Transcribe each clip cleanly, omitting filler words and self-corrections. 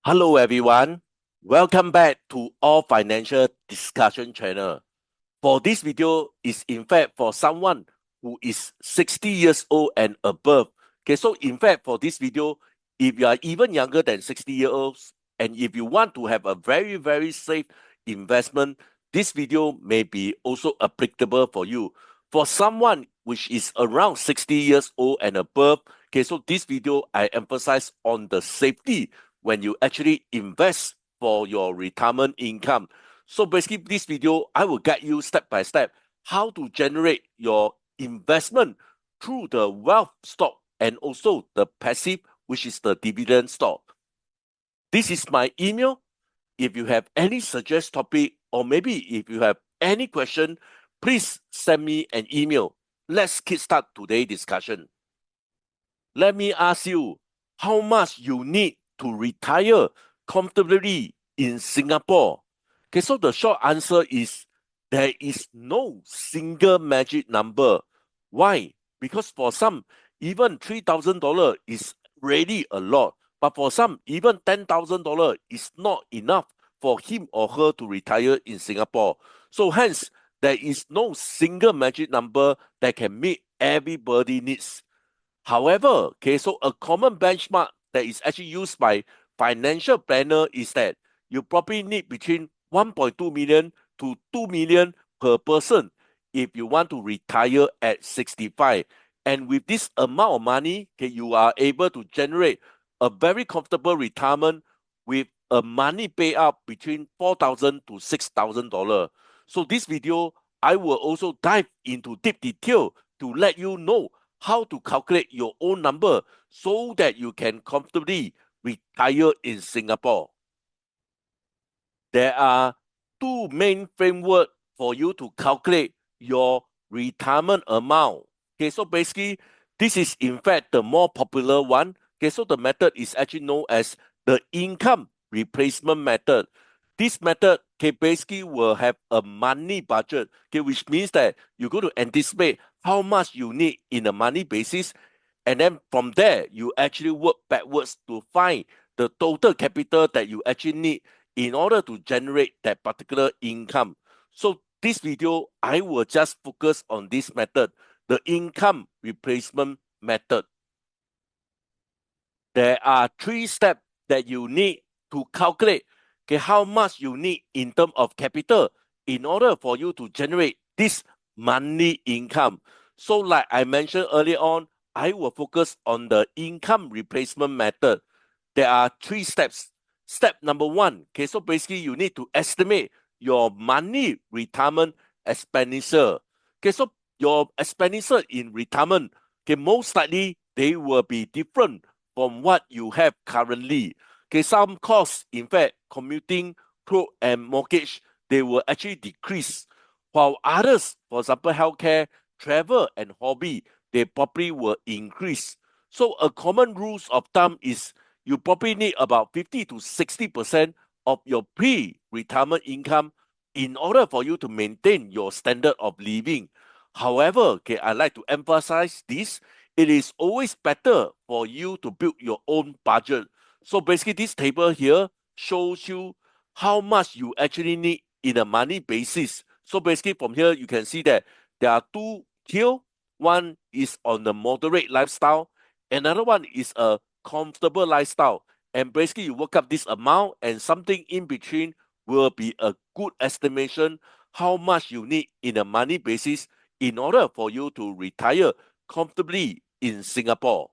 Hello everyone, welcome back to All Financial Discussion channel. For this video is in fact for someone who is 60 years old and above. Okay, so in fact for this video, if you are even younger than 60 years old and if you want to have a very safe investment, this video may be also applicable for you. For someone which is around 60 years old and above, okay, so this video I emphasize on the safety when you actually invest for your retirement income. So basically this video, I will guide you step by step how to generate your investment through the wealth stock and also the passive, which is the dividend stock. This is my email. If you have any suggest topic or maybe if you have any question, please send me an email. Let's kickstart today's discussion. Let me ask you, how much you need to retire comfortably in Singapore? Okay, so the short answer is there is no single magic number. Why? Because for some, even $3,000 is really a lot. But for some, even $10,000 is not enough for him or her to retire in Singapore. So hence, there is no single magic number that can meet everybody's needs. However, okay, so a common benchmark that is actually used by financial planner is that you probably need between 1.2 million to 2 million per person if you want to retire at 65. And with this amount of money, okay, you are able to generate a very comfortable retirement with a money payout between $4,000 to $6,000. So this video, I will also dive into deep detail to let you know how to calculate your own number so that you can comfortably retire in Singapore. There are two main frameworks for you to calculate your retirement amount. Okay, so basically, this is in fact the more popular one. Okay, so the method is actually known as the income replacement method. This method basically will have a money budget, which means that you're going to anticipate how much you need in a money basis. And then from there, you actually work backwards to find the total capital that you actually need in order to generate that particular income. So this video, I will just focus on this method, the income replacement method. There are 3 steps that you need to calculate how much you need in terms of capital in order for you to generate this monthly income. So like I mentioned earlier on, I will focus on the income replacement method. There are 3 steps. Step number 1, so basically you need to estimate your money retirement expenditure. So your expenditure in retirement, most likely they will be different from what you have currently. Some costs, in fact, commuting, clothes, and mortgage, they will actually decrease. While others, for example, healthcare, travel, and hobby, they probably will increase. So a common rule of thumb is you probably need about 50 to 60% of your pre-retirement income in order for you to maintain your standard of living. However, I like to emphasize this. It is always better for you to build your own budget. So basically, this table here shows you how much you actually need in a money basis. So basically, from here, you can see that there are 2 tiers. One is on the moderate lifestyle. Another one is a comfortable lifestyle. And basically, you work up this amount and something in between will be a good estimation how much you need in a money basis in order for you to retire comfortably in Singapore.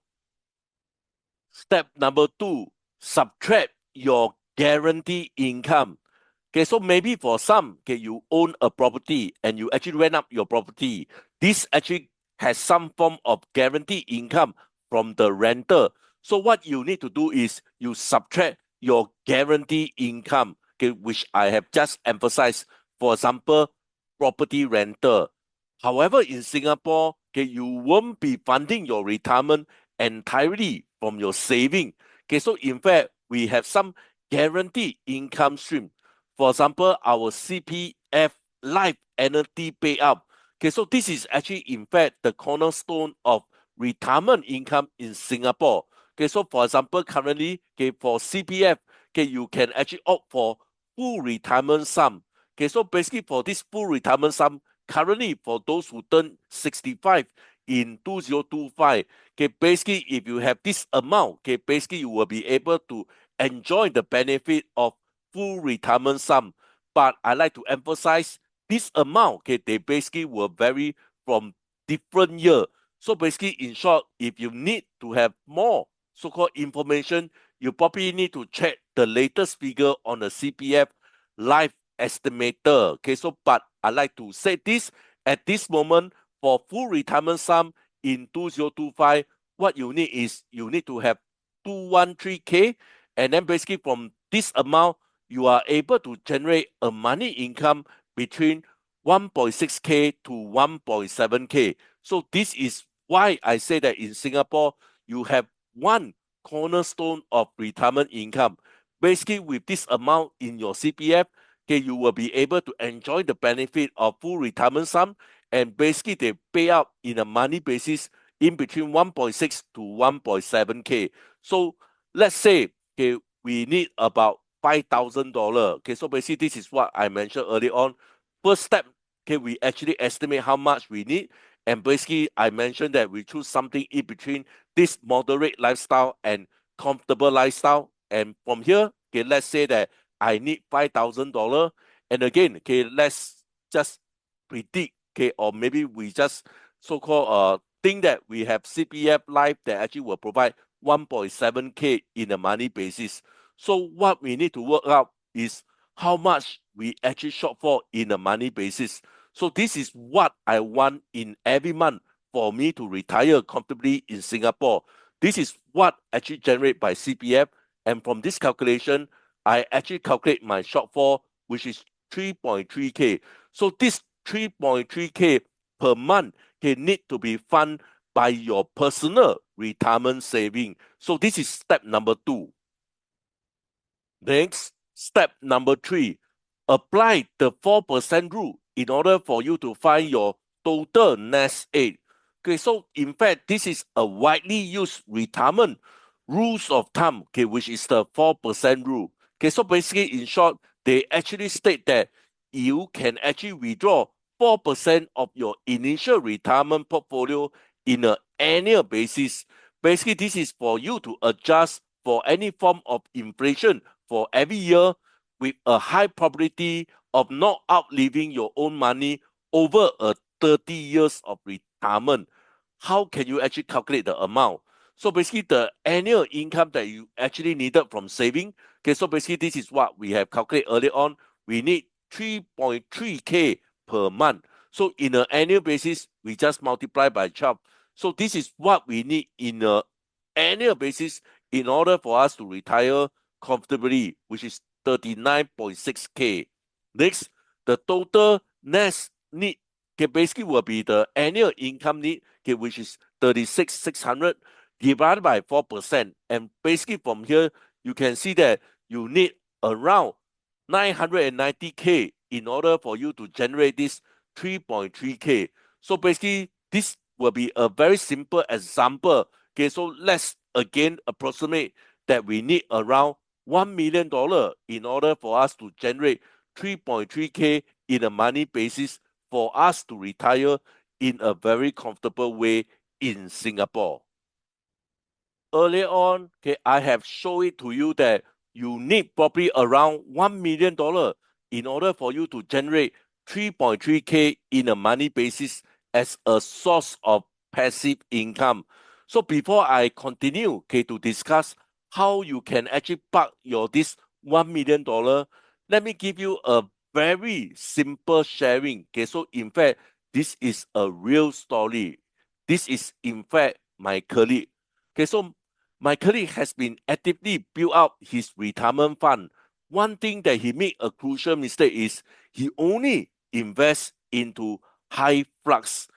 Step number 2, subtract your guaranteed income. So maybe for some, you own a property and you actually rent up your property. This actually has some form of guaranteed income from the renter. So what you need to do is you subtract your guaranteed income, which I have just emphasized. For example, property rental. However, in Singapore, you won't be funding your retirement entirely from your saving. So in fact, we have some guaranteed income stream. For example, our CPF life annuity payout. So this is actually in fact the cornerstone of retirement income in Singapore. So for example, currently, for CPF, okay, you can actually opt for full retirement sum. Okay, so basically for this full retirement sum, currently for those who turn 65 in 2025, okay, basically if you have this amount, okay, basically you will be able to enjoy the benefit of full retirement sum. But I like to emphasize this amount, okay, they basically will vary from different year. So basically, in short, if you need to have more so-called information, you probably need to check the latest figure on the CPF life estimator. Okay, so but I like to say this at this moment for full retirement sum in 2025, what you need is you need to have 213K, and then basically from this amount, you are able to generate a money income between 1.6K to 1.7K. So this is why I say that in Singapore, you have one cornerstone of retirement income. Basically, with this amount in your CPF, okay, you will be able to enjoy the benefit of full retirement sum, and basically they pay out in a money basis in between 1.6 to 1.7K. So let's say, okay, we need about $5,000. Okay, so basically this is what I mentioned earlier on. First step, okay, we actually estimate how much we need, and basically I mentioned that we choose something in between this moderate lifestyle and comfortable lifestyle. And from here, okay, let's say that I need $5,000, and again, okay, let's just predict, okay, or maybe we just so-called think that we have CPF life that actually will provide 1.7K in a money basis. So what we need to work out is how much we actually shortfall in a money basis. So this is what I want in every month for me to retire comfortably in Singapore. This is what actually generated by CPF, and from this calculation, I actually calculate my shortfall, which is 3.3K. So this 3.3K per month can need to be funded by your personal retirement saving. So this is step number 2. Next, step number 3, apply the 4% rule in order for you to find your total nest egg. Okay, so in fact, this is a widely used retirement rules of thumb, okay, which is the 4% rule. Okay, so basically, in short, they actually state that you can actually withdraw 4% of your initial retirement portfolio in an annual basis. Basically, this is for you to adjust for any form of inflation for every year with a high probability of not outliving your own money over a 30 years of retirement. How can you actually calculate the amount? So basically the annual income that you actually needed from saving, okay, so basically this is what we have calculated earlier on. We need 3.3K per month. So in an annual basis, we just multiply by 12. So this is what we need in an annual basis in order for us to retire comfortably, which is 39.6K. Next, the total nest need, okay, basically will be the annual income need, okay, which is 36,600 divided by 4%. And basically from here, you can see that you need around 990K in order for you to generate this 3.3K. So basically, this will be a very simple example. Okay, so let's again approximate that we need around $1 million in order for us to generate 3.3K in a money basis for us to retire in a very comfortable way in Singapore. Earlier on, okay, I have shown it to you that you need probably around $1 million in order for you to generate 3.3K in a money basis as a source of passive income. So before I continue, okay, to discuss how you can actually park your this $1 million, let me give you a very simple sharing. Okay, so in fact, this is a real story. This is in fact my colleague. Okay, so my colleague has been actively build up his retirement fund. One thing that he made a crucial mistake is he only invests into high flux.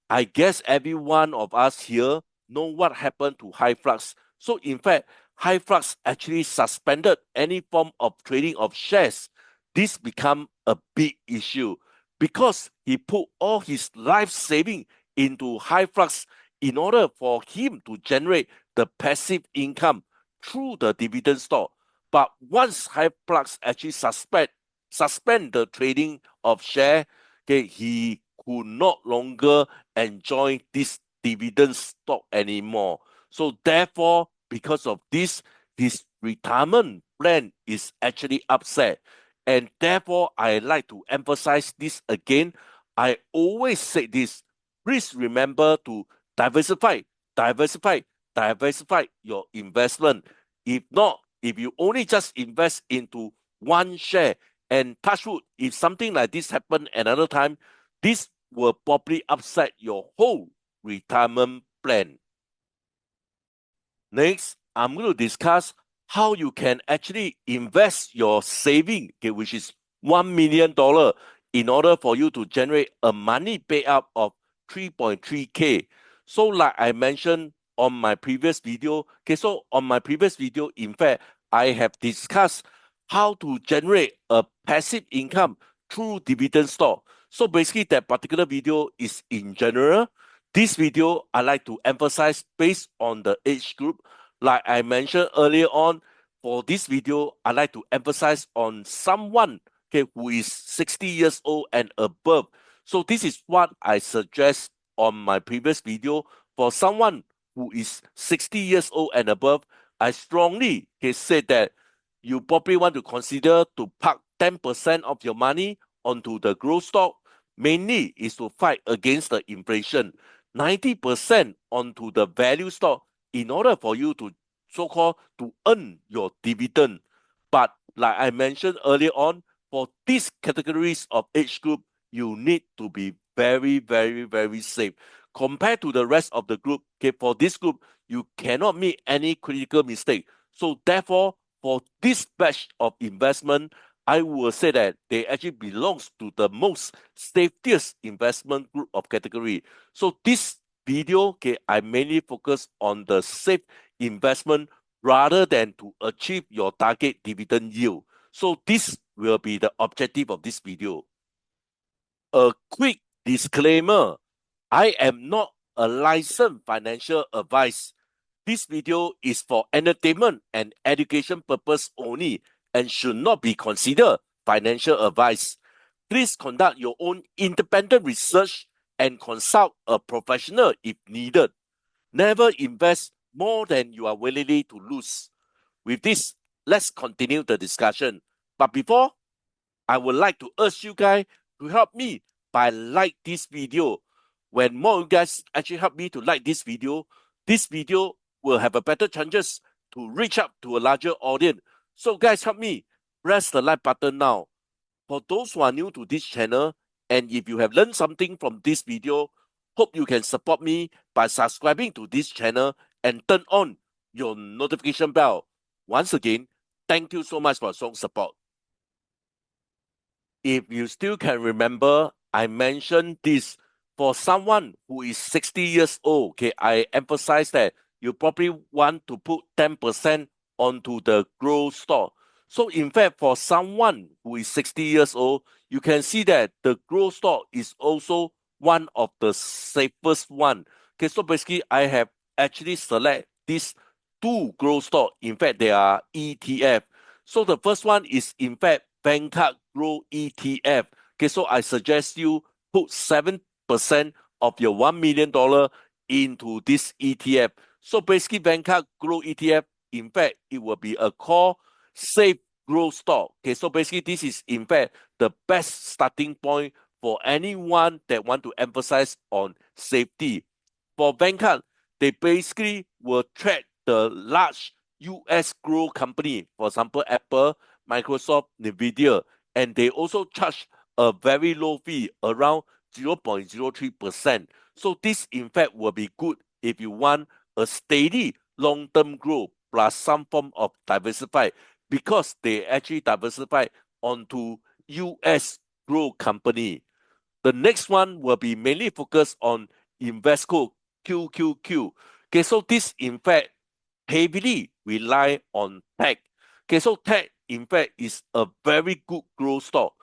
I guess every one of us here know what happened to high flux. So in fact, high flux actually suspended any form of trading of shares. This become a big issue because he put all his life saving into high flux in order for him to generate the passive income through the dividend stock. But once Hyperlux actually suspend the trading of share, okay, he could not longer enjoy this dividend stock anymore. So therefore, because of this, his retirement plan is actually upset. And therefore, I like to emphasize this again. I always say this, please remember to diversify, diversify, diversify your investment. If not, if you only just invest into one share, and touch wood, if something like this happen another time, this will probably upset your whole retirement plan. Next, I'm going to discuss how you can actually invest your saving, okay, which is $1 million, in order for you to generate a money payout of 3.3K. So like I mentioned on my previous video, okay, so on my previous video, in fact, I have discussed how to generate a passive income through dividend stock. So basically that particular video is in general. This video, I like to emphasize based on the age group. Like I mentioned earlier on, for this video, I like to emphasize on someone, okay, who is 60 years old and above. So this is what I suggest on my previous video. For someone who is 60 years old and above, I strongly say that you probably want to consider to park 10% of your money onto the growth stock. Mainly is to fight against the inflation. 90% onto the value stock in order for you to so-called to earn your dividend. But like I mentioned earlier on, for these categories of age group, you need to be very, very, very safe. Compared to the rest of the group, okay, for this group, you cannot make any critical mistake. So therefore, for this batch of investment, I will say that they actually belongs to the most safest investment group of category. So this video, okay, I mainly focus on the safe investment rather than to achieve your target dividend yield. So this will be the objective of this video. A quick disclaimer, I am not a licensed financial advice. This video is for entertainment and education purpose only and should not be considered financial advice. Please conduct your own independent research and consult a professional if needed. Never invest more than you are willing to lose. With this, let's continue the discussion. But before, I would like to urge you guys to help me by like this video. When more of you guys actually help me to like this video will have a better chances to reach out to a larger audience. So guys, help me press the like button now. For those who are new to this channel, and if you have learned something from this video, hope you can support me by subscribing to this channel and turn on your notification bell. Once again, thank you so much for your strong support. If you still can remember, I mentioned this for someone who is 60 years old. Okay, I emphasize that you probably want to put 10% onto the growth stock. So in fact, for someone who is 60 years old, you can see that the growth stock is also one of the safest one. Okay, so basically I have actually select these two growth stock. In fact, they are ETF. So the first one is in fact Vanguard Growth ETF. Okay, so I suggest you put 7% of your $1 million into this ETF. So basically, Vanguard Growth ETF, in fact, it will be a core safe growth stock. Okay, so basically, this is in fact the best starting point for anyone that want to emphasize on safety. For Vanguard, they basically will track the large US growth company, for example, Apple, Microsoft, Nvidia, and they also charge a very low fee around 0.03%. So this in fact will be good if you want a steady long-term growth plus some form of diversify, because they actually diversify onto US growth company. The next one will be mainly focused on Invesco QQQ. Okay, so this in fact heavily rely on tech. Okay, so tech in fact is a very good growth stock.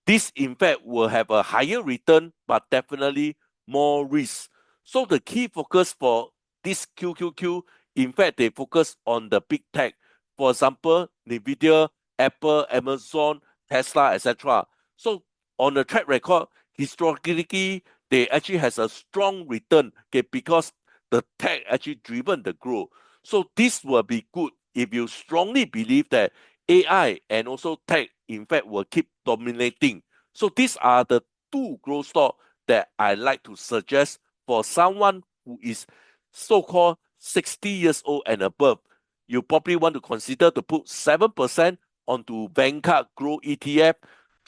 This in fact will have a higher return, but definitely more risk. So the key focus for this QQQ, in fact, they focus on the big tech. For example, Nvidia, Apple, Amazon, Tesla, etc. So on the track record, historically, they actually has a strong return, okay, because the tech actually driven the growth. So this will be good if you strongly believe that AI and also tech, in fact, will keep dominating. So these are the two growth stock that I like to suggest for someone who is so-called 60 years old and above. You probably want to consider to put 7% onto Vanguard Growth ETF,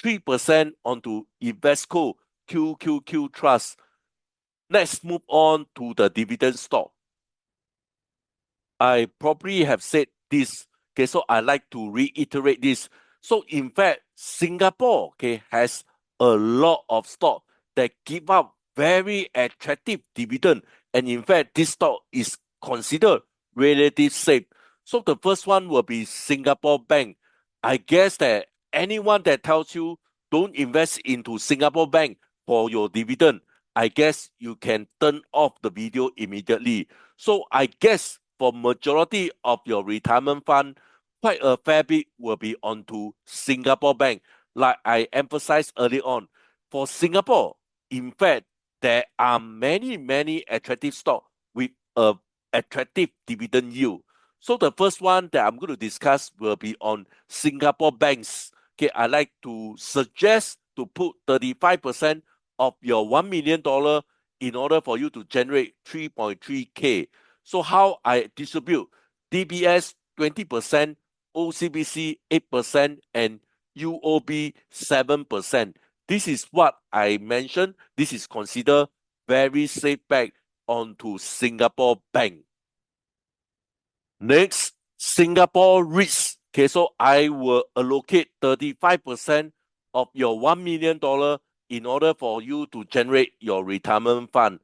3% onto Invesco QQQ Trust. Let's move on to the dividend stock. I probably have said this, okay, so I like to reiterate this. So in fact, Singapore, okay, has a lot of stock that give out very attractive dividend, and in fact, this stock is considered relatively safe. So the first one will be Singapore Bank. I guess that anyone that tells you don't invest into Singapore Bank for your dividend, I guess you can turn off the video immediately. So I guess for majority of your retirement fund, quite a fair bit will be onto Singapore Bank. Like I emphasized early on, for Singapore, in fact, there are many attractive stocks with a attractive dividend yield. So the first one that I'm going to discuss will be on Singapore banks. Okay, I like to suggest to put 35% of your $1 million in order for you to generate 3.3K. So how I distribute? DBS 20%, OCBC 8%, and UOB 7%. This is what I mentioned. This is considered very safe bet onto Singapore Bank. Next, Singapore REITs. Okay, so I will allocate 35% of your $1 million in order for you to generate your retirement fund.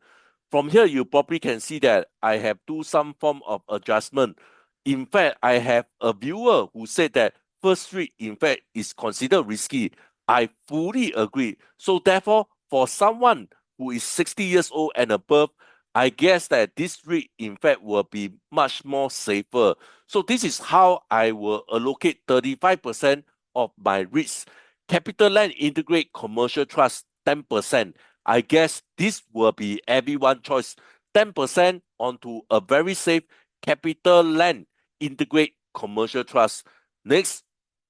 From here, you probably can see that I have do some form of adjustment. In fact, I have a viewer who said that first REIT, in fact, is considered risky. I fully agree. So therefore, for someone who is 60 years old and above, I guess that this REIT, in fact, will be much more safer. So this is how I will allocate 35% of my REITs. CapitaLand Integrate Commercial Trust, 10%. I guess this will be everyone's choice. 10% onto a very safe CapitaLand Integrate Commercial Trust. Next,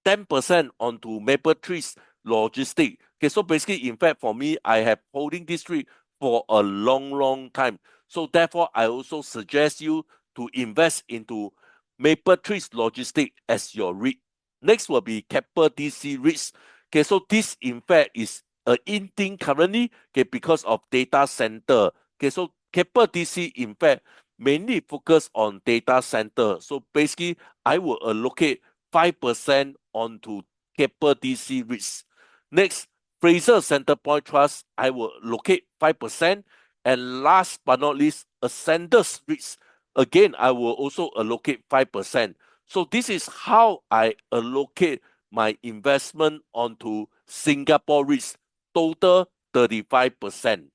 10% onto Mapletree Logistics. Okay, so basically, in fact, for me, I have holding this REIT for a long time. So therefore, I also suggest you to invest into Mapletree Logistics as your REIT. Next will be Keppel DC REITs. Okay, so this in fact is in thing currently, okay, because of data center. Okay, so Keppel DC in fact mainly focus on data center. So basically, I will allocate 5% onto Keppel DC REITs. Next, Frasers Centrepoint Trust, I will allocate 5%. And last but not least, Ascendas REITs. Again, I will also allocate 5%. So this is how I allocate my investment onto Singapore REITs, total 35%.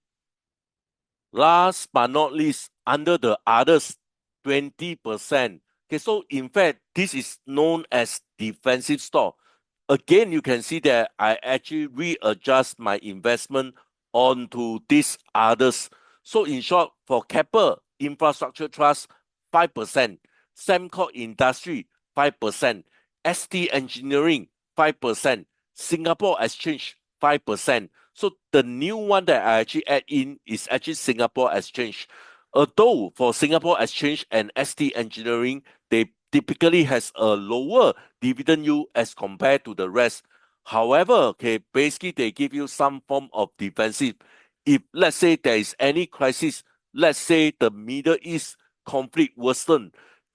Last but not least, under the others, 20%. Okay, so in fact, this is known as defensive stock. Again, you can see that I actually readjust my investment onto these others. So in short, for Keppel Infrastructure Trust, 5%, Sembcorp Industries, 5%, ST Engineering, 5%, Singapore Exchange, 5%. So the new one that I actually add in is actually Singapore Exchange. Although for Singapore Exchange and ST Engineering, they typically has a lower dividend yield as compared to the rest. However, okay, basically they give you some form of defensive. If let's say there is any crisis, let's say the Middle East conflict worsen,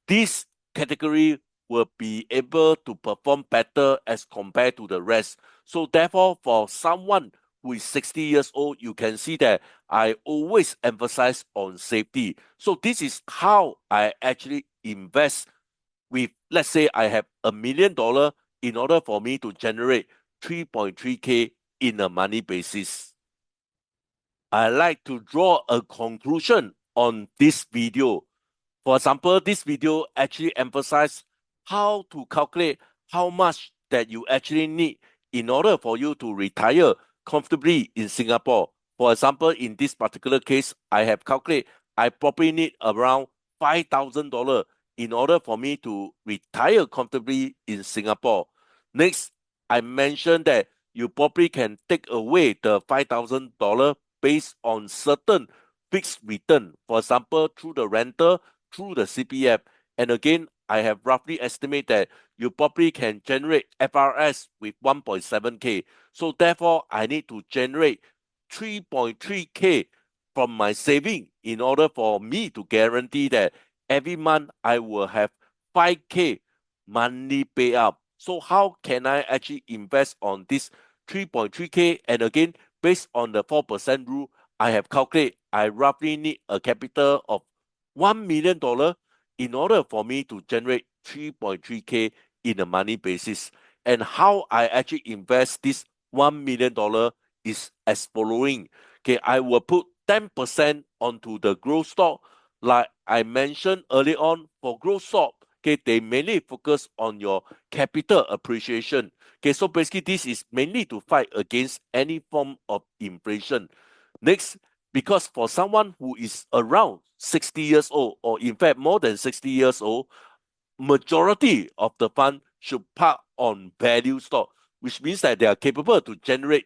this category will be able to perform better as compared to the rest. So therefore, for someone who is 60 years old, you can see that I always emphasize on safety. So this is how I actually invest with, let's say I have $1 million in order for me to generate 3.3K in a money basis. I like to draw a conclusion on this video. For example, this video actually emphasizes how to calculate how much that you actually need in order for you to retire comfortably in Singapore. For example, in this particular case, I have calculated I probably need around $5,000 in order for me to retire comfortably in Singapore. Next, I mentioned that you probably can take away the $5,000 based on certain fixed return. For example, through the rental, through the CPF. And again, I have roughly estimated that you probably can generate FRS with 1.7K. So therefore, I need to generate 3.3K from my saving in order for me to guarantee that every month I will have 5K monthly payout. So how can I actually invest on this 3.3K? And again, based on the 4% rule, I have calculated I roughly need a capital of $1 million in order for me to generate 3.3K in a money basis. And how I actually invest this $1 million is as following. Okay, I will put 10% onto the growth stock. Like I mentioned earlier on, for growth stock, okay, they mainly focus on your capital appreciation. Okay, so basically this is mainly to fight against any form of inflation. Next, because for someone who is around 60 years old, or in fact more than 60 years old, majority of the fund should park on value stock, which means that they are capable to generate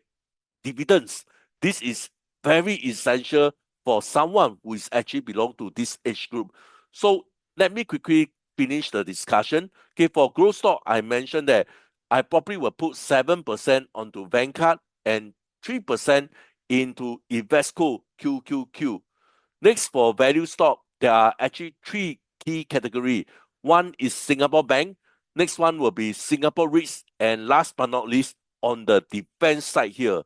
dividends. This is very essential for someone who is actually belong to this age group. So let me quickly finish the discussion. Okay, for growth stock, I mentioned that I probably will put 7% onto Vanguard and 3% into Invesco QQQ. Next, for value stock, there are actually three key categories. One is Singapore Bank. Next one will be Singapore REITs. And last but not least, on the defense side here.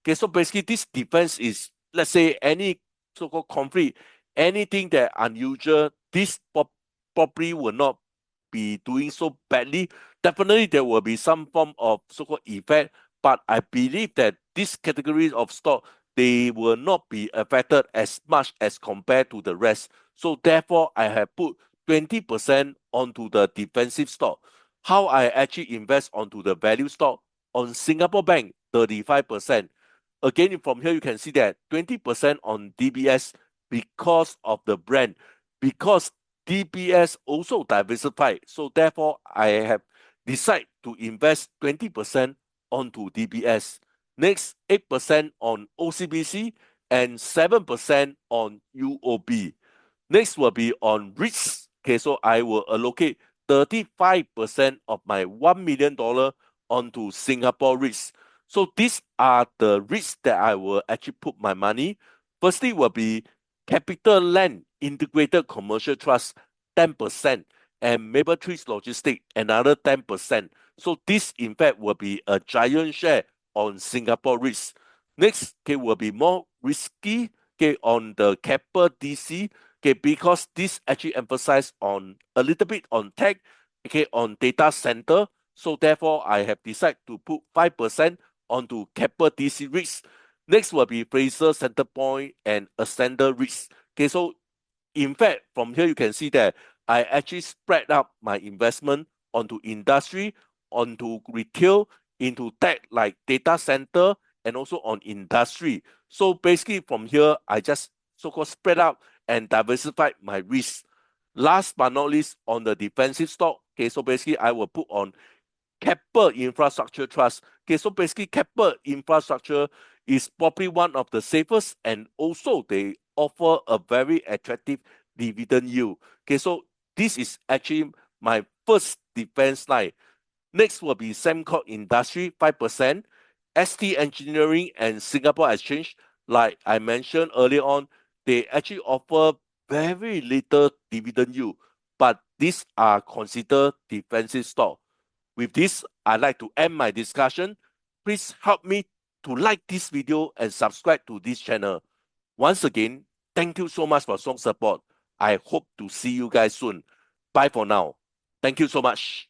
Okay, so basically this defense is, let's say, any so-called conflict, anything that unusual, this probably will not be doing so badly. Definitely there will be some form of so-called effect, but I believe that this category of stock, they will not be affected as much as compared to the rest. So therefore, I have put 20% onto the defensive stock. How I actually invest onto the value stock? On Singapore Bank, 35%. Again, from here, you can see that 20% on DBS because of the brand, because DBS also diversified. So therefore, I have decided to invest 20% onto DBS. Next, 8% on OCBC and 7% on UOB. Next will be on REITs. Okay, so I will allocate 35% of my $1 million onto Singapore REITs. So these are the REITs that I will actually put my money. Firstly will be CapitaLand Integrated Commercial Trust, 10%, and Mapletree Logistics, another 10%. So this, in fact, will be a giant share on Singapore REITs. Next, okay, will be more risky, okay, on the Keppel DC, okay, because this actually emphasize on a little bit on tech, okay, on data center. So therefore, I have decided to put 5% onto Keppel DC REITs. Next will be Frasers, Centrepoint, and Ascendas REITs. Okay, so in fact, from here you can see that I actually spread out my investment onto industry, onto retail, into tech like data center, and also on industry. So basically from here, I just so-called spread out and diversified my risk. Last but not least, on the defensive stock, okay, so basically I will put on Keppel Infrastructure Trust. Okay, so basically Keppel Infrastructure is probably one of the safest, and also they offer a very attractive dividend yield. Okay, so this is actually my first defense line. Next will be Sembcorp Industries, 5%, ST Engineering and Singapore Exchange. Like I mentioned earlier on, they actually offer very little dividend yield, but these are considered defensive stock. With this, I'd like to end my discussion. Please help me to like this video and subscribe to this channel. Once again, thank you so much for strong support. I hope to see you guys soon. Bye for now. Thank you so much.